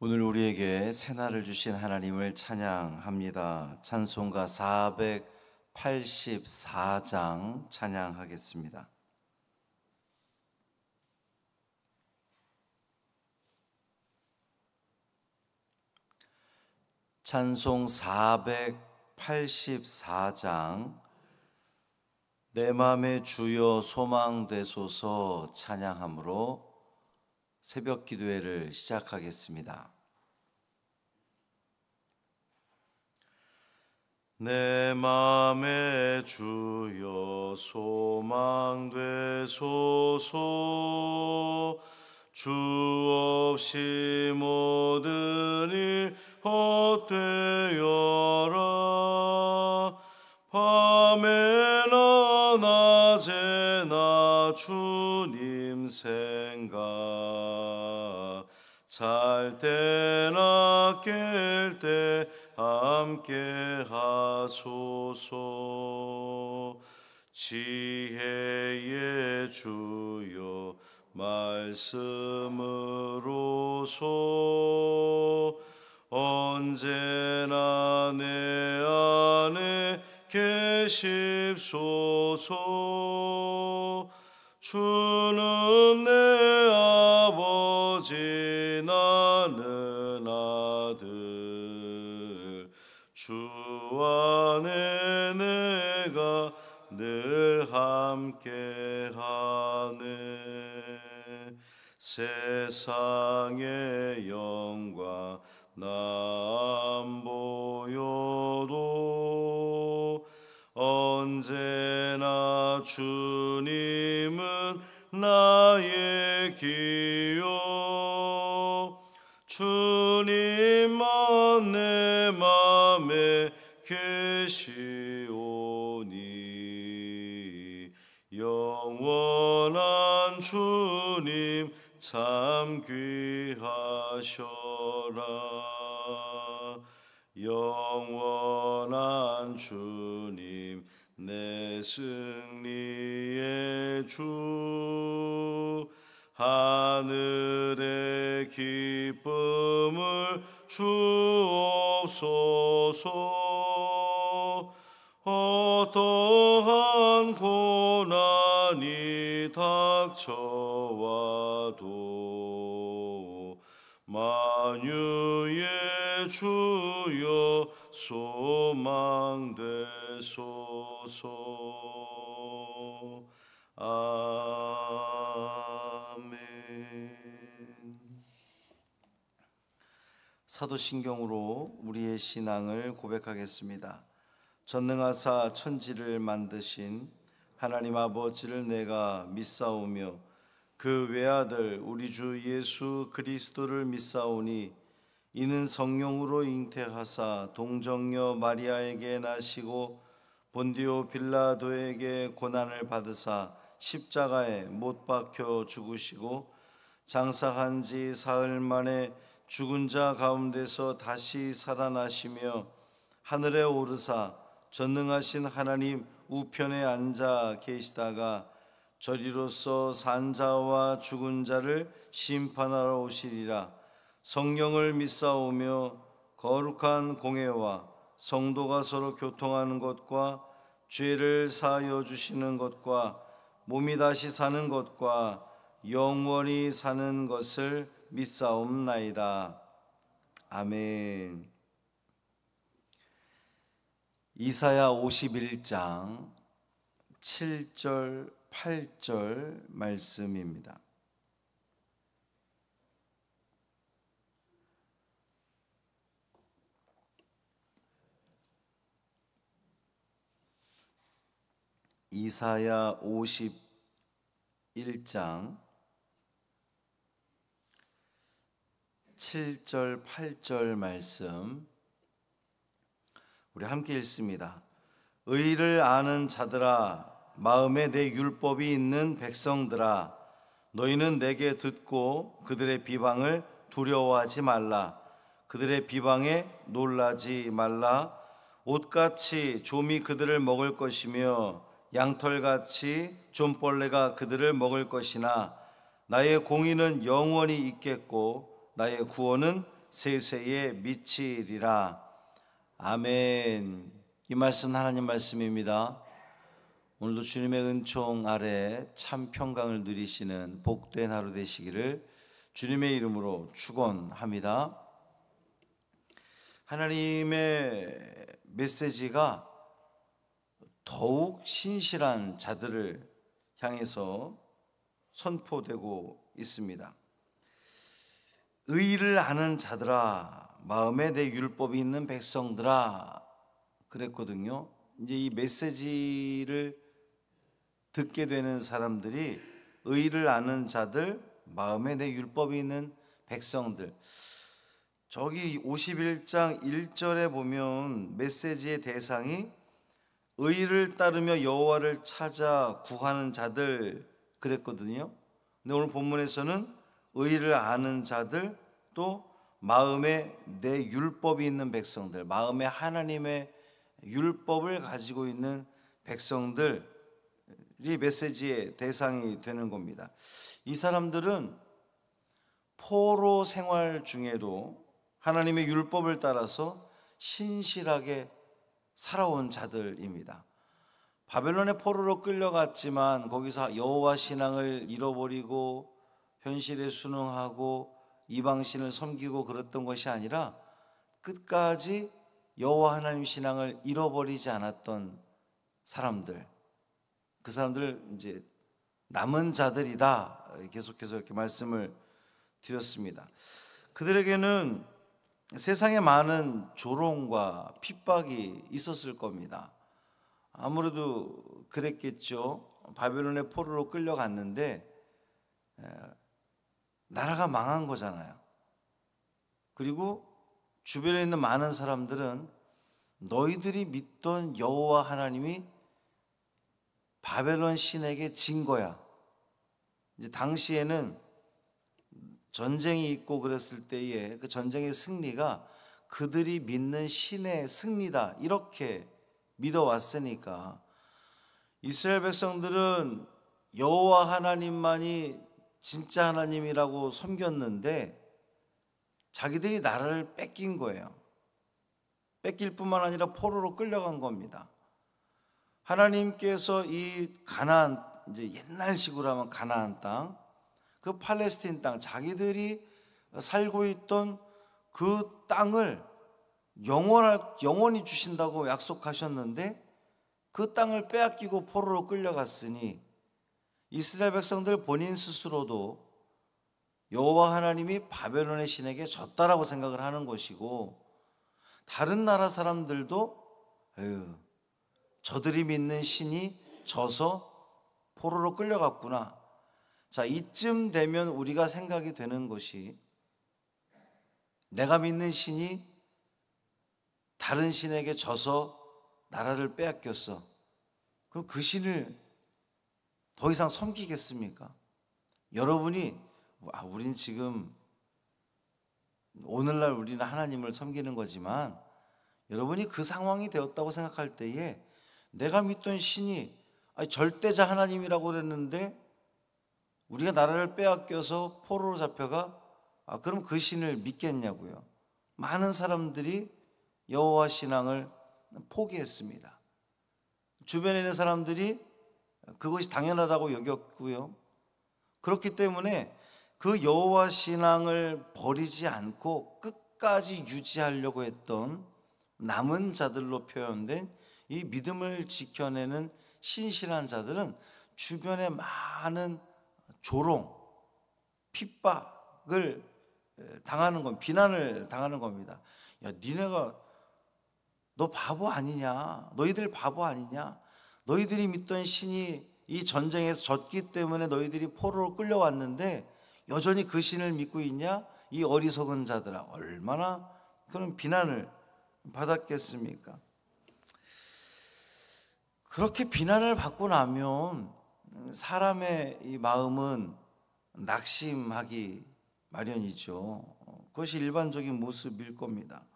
오늘 우리에게 새날을 주신 하나님을 찬양합니다. 찬송가 484장 찬양하겠습니다. 찬송 484장 내 맘의 주여 소망되소서 찬양함으로 새벽 기도회를 시작하겠습니다. 내 맘의 주여 소망되소서 주 없이 모든 일 헛되어라 밤에나 낮에나 주님 생각 잘 때나 깰 때 함께 하소서 지혜의 주여 말씀으로서 언제나 내 안에 계십소서 주는 내 아버지 나는 아들 주 안에 내가 늘 함께하네 세상의 영광 나 안 보여도 언제나 주님은 나의 기요 주님만 내 맘에 계시오니 영원한 주님 참 귀하셔라 영원한 주님 내 승리의 주 하늘의 기쁨을 주옵소서 어떠한 고난이 닥쳐와도 만유의 주여 소망되소서 아멘. 사도신경으로 우리의 신앙을 고백하겠습니다. 전능하사 천지를 만드신 하나님 아버지를 내가 믿사오며 그 외아들 우리 주 예수 그리스도를 믿사오니 이는 성령으로 잉태하사 동정녀 마리아에게 나시고 본디오 빌라도에게 고난을 받으사 십자가에 못 박혀 죽으시고 장사한 지 사흘 만에 죽은 자 가운데서 다시 살아나시며 하늘에 오르사 전능하신 하나님 우편에 앉아 계시다가 저리로서 산 자와 죽은 자를 심판하러 오시리라. 성령을 믿사오며 거룩한 공회와 성도가 서로 교통하는 것과 죄를 사하여 주시는 것과 몸이 다시 사는 것과 영원히 사는 것을 믿사옵나이다. 아멘. 이사야 51장 7절 8절 말씀입니다. 이사야 51장 7절 8절 말씀 우리 함께 읽습니다. 의를 아는 자들아 마음에 내 율법이 있는 백성들아 너희는 내게 듣고 그들의 비방을 두려워하지 말라. 그들의 비방에 놀라지 말라. 옷같이 좀이 그들을 먹을 것이며 양털같이 좀벌레가 그들을 먹을 것이나 나의 공의는 영원히 있겠고 나의 구원은 세세에 미치리라. 아멘. 이 말씀 하나님 말씀입니다. 오늘도 주님의 은총 아래 참 평강을 누리시는 복된 하루 되시기를 주님의 이름으로 축원합니다. 하나님의 메시지가 더욱 신실한 자들을 향해서 선포되고 있습니다. 의를 아는 자들아, 마음에 내 율법이 있는 백성들아 그랬거든요. 이제 이 메시지를 듣게 되는 사람들이 의를 아는 자들, 마음에 내 율법이 있는 백성들. 저기 51장 1절에 보면 메시지의 대상이 의를 따르며 여호와를 찾아 구하는 자들 그랬거든요. 근데 오늘 본문에서는 의를 아는 자들, 또 마음에 내 율법이 있는 백성들, 마음에 하나님의 율법을 가지고 있는 백성들이 메시지의 대상이 되는 겁니다. 이 사람들은 포로 생활 중에도 하나님의 율법을 따라서 신실하게 살아온 자들입니다. 바벨론의 포로로 끌려갔지만 거기서 여호와 신앙을 잃어버리고 현실에 순응하고 이방신을 섬기고 그랬던 것이 아니라 끝까지 여호와 하나님 신앙을 잃어버리지 않았던 사람들, 그 사람들 이제 남은 자들이다 계속해서 이렇게 말씀을 드렸습니다. 그들에게는 세상에 많은 조롱과 핍박이 있었을 겁니다. 아무래도 그랬겠죠. 바벨론의 포로로 끌려갔는데 나라가 망한 거잖아요. 그리고 주변에 있는 많은 사람들은 너희들이 믿던 여호와 하나님이 바벨론 신에게 진 거야. 이제 당시에는 전쟁이 있고 그랬을 때에 그 전쟁의 승리가 그들이 믿는 신의 승리다, 이렇게 믿어왔으니까 이스라엘 백성들은 여호와 하나님만이 진짜 하나님이라고 섬겼는데 자기들이 나라를 뺏긴 거예요. 뺏길 뿐만 아니라 포로로 끌려간 겁니다. 하나님께서 이 가나안, 이제 옛날식으로 하면 가나안 땅, 그 팔레스틴 땅, 자기들이 살고 있던 그 땅을 영원히 주신다고 약속하셨는데 그 땅을 빼앗기고 포로로 끌려갔으니 이스라엘 백성들 본인 스스로도 여호와 하나님이 바벨론의 신에게 졌다라고 생각을 하는 것이고, 다른 나라 사람들도 저들이 믿는 신이 져서 포로로 끌려갔구나. 자, 이쯤 되면 우리가 생각이 되는 것이, 내가 믿는 신이 다른 신에게 져서 나라를 빼앗겼어. 그럼 그 신을 더 이상 섬기겠습니까? 여러분이 우린 지금 오늘날 우리는 하나님을 섬기는 거지만, 여러분이 그 상황이 되었다고 생각할 때에 내가 믿던 신이 절대자 하나님이라고 그랬는데 우리가 나라를 빼앗겨서 포로로 잡혀가, 그럼 그 신을 믿겠냐고요. 많은 사람들이 여호와 신앙을 포기했습니다. 주변에 있는 사람들이 그것이 당연하다고 여겼고요. 그렇기 때문에 그 여호와 신앙을 버리지 않고 끝까지 유지하려고 했던 남은 자들로 표현된 이 믿음을 지켜내는 신실한 자들은 주변에 많은 조롱, 핍박을 당하는 건, 비난을 당하는 겁니다. 야, 니네가 너 바보 아니냐? 너희들 바보 아니냐? 너희들이 믿던 신이 이 전쟁에서 졌기 때문에 너희들이 포로로 끌려왔는데 여전히 그 신을 믿고 있냐? 이 어리석은 자들아. 얼마나 그런 비난을 받았겠습니까? 그렇게 비난을 받고 나면 사람의 이 마음은 낙심하기 마련이죠. 그것이 일반적인 모습일 겁니다.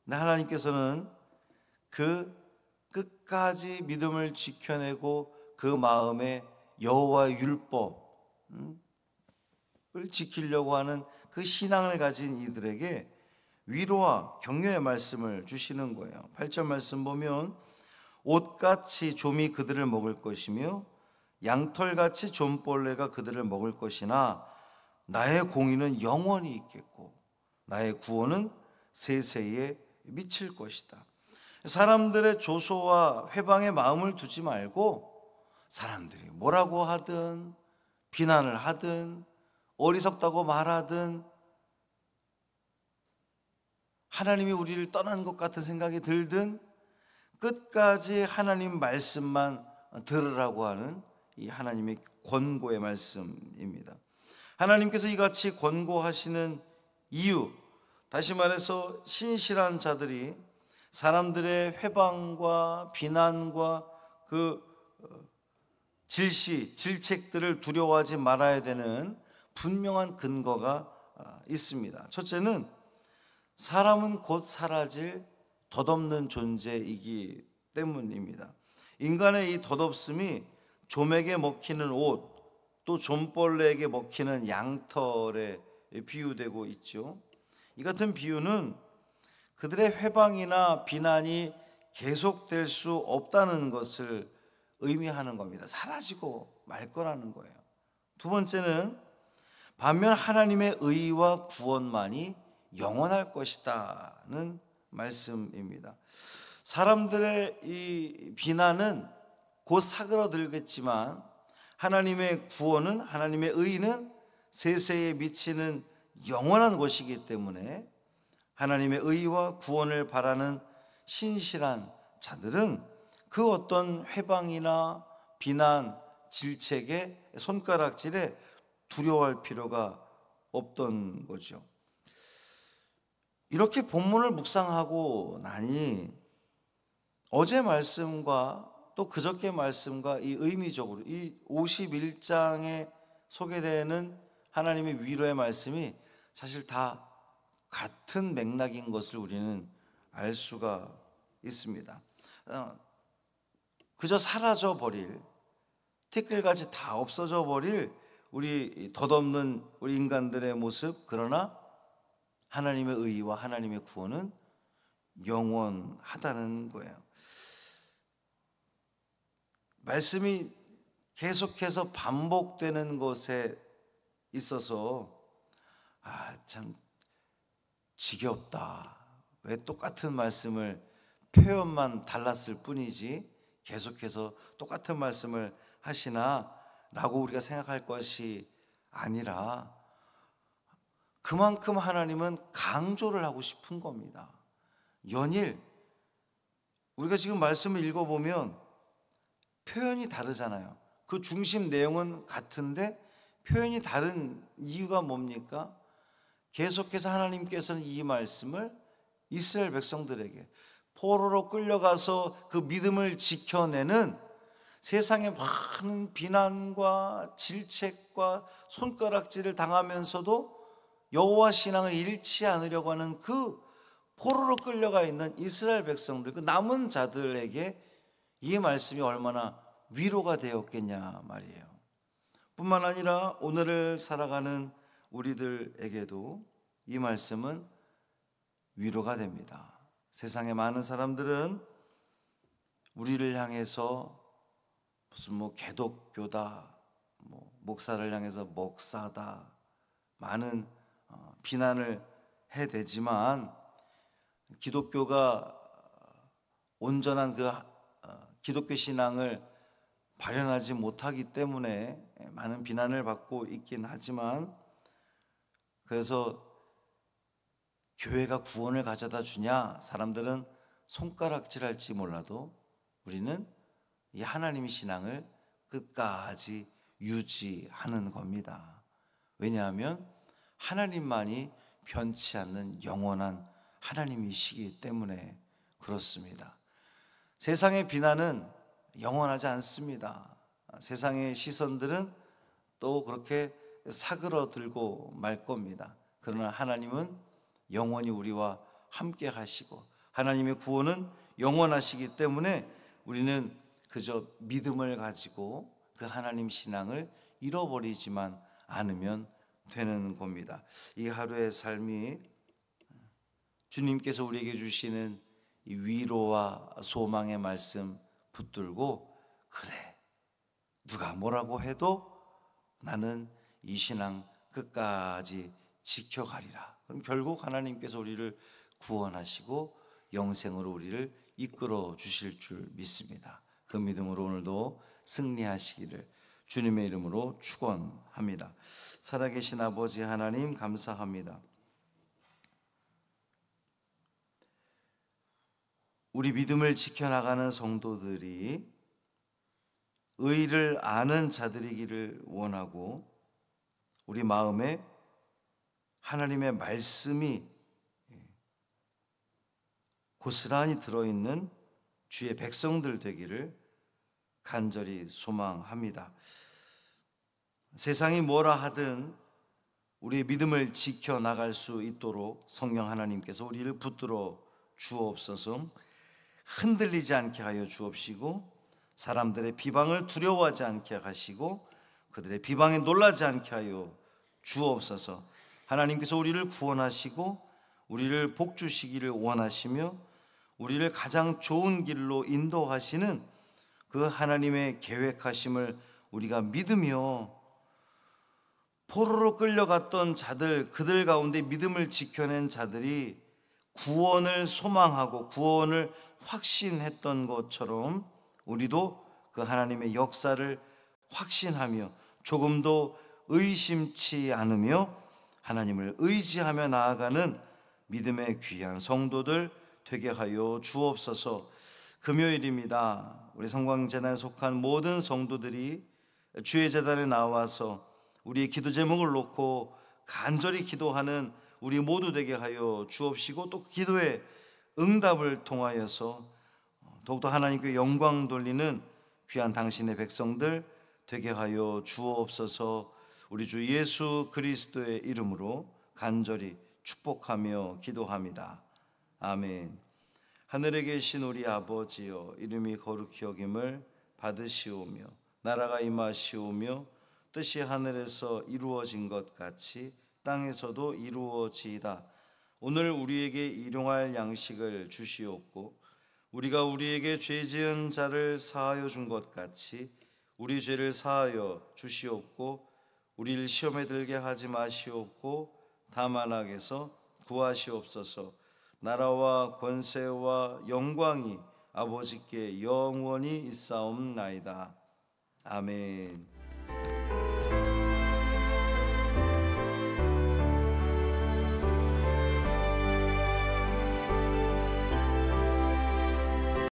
근데 하나님께서는 그 끝까지 믿음을 지켜내고 그 마음에 여호와의 율법을 지키려고 하는 그 신앙을 가진 이들에게 위로와 격려의 말씀을 주시는 거예요. 8절 말씀 보면 옷같이 좀이 그들을 먹을 것이며 양털같이 좀벌레가 그들을 먹을 것이나 나의 공의는 영원히 있겠고 나의 구원은 세세에 미칠 것이다. 사람들의 조소와 회방에 마음을 두지 말고 사람들이 뭐라고 하든 비난을 하든 어리석다고 말하든 하나님이 우리를 떠난 것 같은 생각이 들든 끝까지 하나님 말씀만 들으라고 하는 이 하나님의 권고의 말씀입니다. 하나님께서 이같이 권고하시는 이유, 다시 말해서 신실한 자들이 사람들의 회방과 비난과 그 질책들을 두려워하지 말아야 되는 분명한 근거가 있습니다. 첫째는 사람은 곧 사라질 덧없는 존재이기 때문입니다. 인간의 이 덧없음이 좀에게 먹히는 옷, 또 좀벌레에게 먹히는 양털에 비유되고 있죠. 이 같은 비유는 그들의 회방이나 비난이 계속될 수 없다는 것을 의미하는 겁니다. 사라지고 말 거라는 거예요. 두 번째는 반면 하나님의 의와 구원만이 영원할 것이다는 말씀입니다. 사람들의 이 비난은 곧 사그러들겠지만 하나님의 구원은, 하나님의 의는 세세에 미치는 영원한 것이기 때문에 하나님의 의와 구원을 바라는 신실한 자들은 그 어떤 회방이나 비난, 질책에 손가락질에 두려워할 필요가 없던 거죠. 이렇게 본문을 묵상하고 나니 어제 말씀과 또 그저께 말씀과 이 의미적으로 이 51장에 소개되는 하나님의 위로의 말씀이 사실 다 같은 맥락인 것을 우리는 알 수가 있습니다. 그저 사라져 버릴, 티끌같이 다 없어져 버릴 우리 덧없는 우리 인간들의 모습, 그러나 하나님의 의와 하나님의 구원은 영원하다는 거예요. 말씀이 계속해서 반복되는 것에 있어서 참 지겹다. 왜 똑같은 말씀을 표현만 달랐을 뿐이지 계속해서 똑같은 말씀을 하시나 라고 우리가 생각할 것이 아니라 그만큼 하나님은 강조를 하고 싶은 겁니다. 연일 우리가 지금 말씀을 읽어보면 표현이 다르잖아요. 그 중심 내용은 같은데 표현이 다른 이유가 뭡니까? 계속해서 하나님께서는 이 말씀을 이스라엘 백성들에게 포로로 끌려가서 그 믿음을 지켜내는 세상의 많은 비난과 질책과 손가락질을 당하면서도 여호와 신앙을 잃지 않으려고 하는 그 포로로 끌려가 있는 이스라엘 백성들, 그 남은 자들에게 이 말씀이 얼마나 위로가 되었겠냐 말이에요. 뿐만 아니라 오늘을 살아가는 우리들에게도 이 말씀은 위로가 됩니다. 세상의 많은 사람들은 우리를 향해서 무슨 개독교다, 목사를 향해서 목사다, 많은 비난을 해대지만 기독교가 온전한 그 기독교 신앙을 발현하지 못하기 때문에 많은 비난을 받고 있긴 하지만, 그래서 교회가 구원을 가져다 주냐 사람들은 손가락질할지 몰라도 우리는 이 하나님의 신앙을 끝까지 유지하는 겁니다. 왜냐하면 하나님만이 변치 않는 영원한 하나님이시기 때문에 그렇습니다. 세상의 비난은 영원하지 않습니다. 세상의 시선들은 또 그렇게 사그러들고 말 겁니다. 그러나 하나님은 영원히 우리와 함께 하시고 하나님의 구원은 영원하시기 때문에 우리는 그저 믿음을 가지고 그 하나님 신앙을 잃어버리지만 않으면 되는 겁니다. 이 하루의 삶이 주님께서 우리에게 주시는 이 위로와 소망의 말씀 붙들고, 그래, 누가 뭐라고 해도 나는 이 신앙 끝까지 지켜가리라. 그럼 결국 하나님께서 우리를 구원하시고 영생으로 우리를 이끌어 주실 줄 믿습니다. 그 믿음으로 오늘도 승리하시기를 주님의 이름으로 축원합니다. 살아계신 아버지 하나님, 감사합니다. 우리 믿음을 지켜나가는 성도들이 의를 아는 자들이기를 원하고, 우리 마음에 하나님의 말씀이 고스란히 들어있는 주의 백성들 되기를 간절히 소망합니다. 세상이 뭐라 하든 우리의 믿음을 지켜나갈 수 있도록 성령 하나님께서 우리를 붙들어 주옵소서. 흔들리지 않게 하여 주옵시고, 사람들의 비방을 두려워하지 않게 하시고, 그들의 비방에 놀라지 않게 하여 주옵소서. 하나님께서 우리를 구원하시고 우리를 복주시기를 원하시며 우리를 가장 좋은 길로 인도하시는 그 하나님의 계획하심을 우리가 믿으며, 포로로 끌려갔던 자들, 그들 가운데 믿음을 지켜낸 자들이 구원을 소망하고 구원을 확신했던 것처럼 우리도 그 하나님의 역사를 확신하며 조금도 의심치 않으며 하나님을 의지하며 나아가는 믿음의 귀한 성도들 되게 하여 주옵소서. 금요일입니다. 우리 성광재단에 속한 모든 성도들이 주의 재단에 나와서 우리의 기도 제목을 놓고 간절히 기도하는 우리 모두 되게 하여 주옵시고, 또 기도의 응답을 통하여서 더욱더 하나님께 영광 돌리는 귀한 당신의 백성들 되게 하여 주옵소서. 우리 주 예수 그리스도의 이름으로 간절히 축복하며 기도합니다. 아멘. 하늘에 계신 우리 아버지여, 이름이 거룩히 여김을 받으시오며 나라가 임하시오며 뜻이 하늘에서 이루어진 것 같이 땅에서도 이루어지이다. 오늘 우리에게 일용할 양식을 주시옵고, 우리가 우리에게 죄 지은 자를 사하여 준 것 같이 우리 죄를 사하여 주시옵고, 우리를 시험에 들게 하지 마시옵고 다만 악에서 구하시옵소서. 나라와 권세와 영광이 아버지께 영원히 있사옵나이다. 아멘.